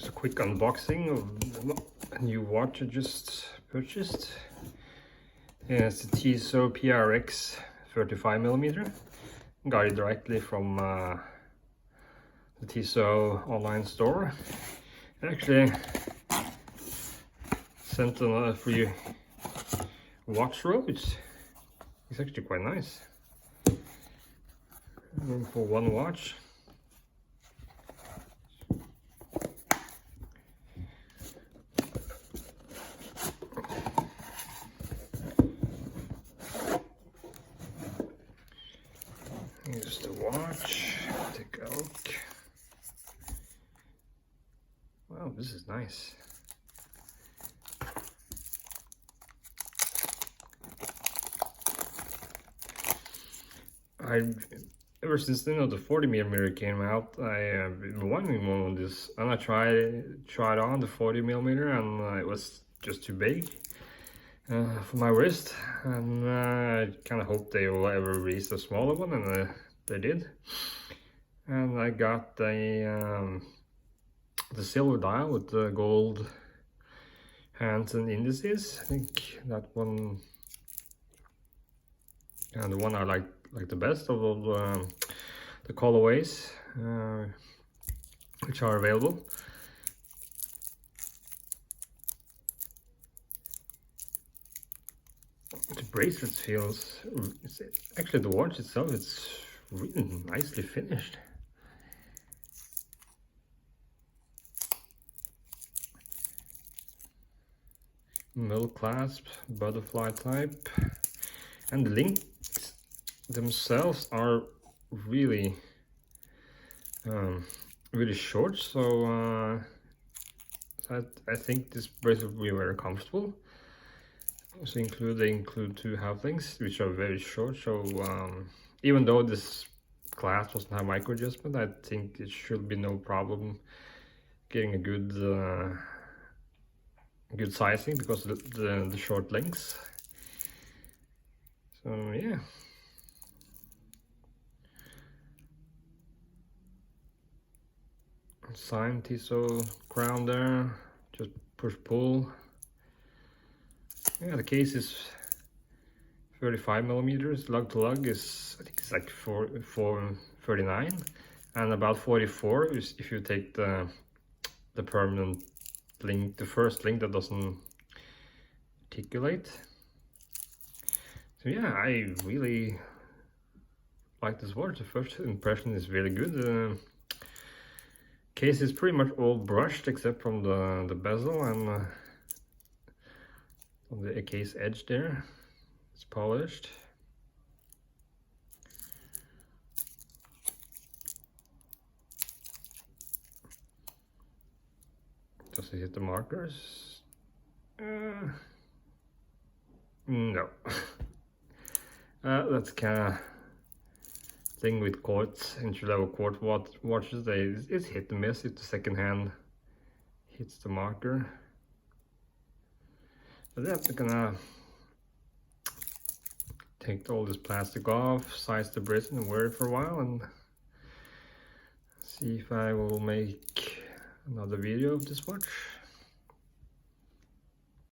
a quick unboxing of a new watch I just purchased. Yeah, it's the Tissot PRX 35mm. Got it directly from the Tissot online store. It actually sent a free watch robe. It's actually quite nice. Room for one watch. Here's the watch. Take a look. Wow, this is nice. Ever since the 40mm came out, I've been wanting one of this, and I tried on the 40mm, and it was just too big for my wrist, and I kind of hope they will ever release a smaller one, and they did. And I got the silver dial with the gold hands and indices. I think that one, and the one I like the best of all the colorways which are available. The bracelet feels, actually the watch itself, it's really nicely finished. Middle clasp, butterfly type, and the links themselves are really really short, so I think this bracelet will be very comfortable. Also they include two half links which are very short, so even though this clasp doesn't have micro adjustment, I think it should be no problem getting a good good sizing because of the short links. So yeah. Sign Tissot crown there, just push pull. Yeah, the case is 35mm. Lug to lug is, I think it's like 439, and about 44 is if you take the permanent link, the first link that doesn't articulate. So yeah, I really like this watch. The first impression is really good. Case is pretty much all brushed except from the bezel and on the case edge there. It's polished. Does it hit the markers? No. That's kind of thing with quartz, entry-level quartz watches. It's hit and miss if the second hand hits the marker. But yeah, we're gonna take all this plastic off, size the bracelet and wear it for a while, and see if I will make another video of this watch.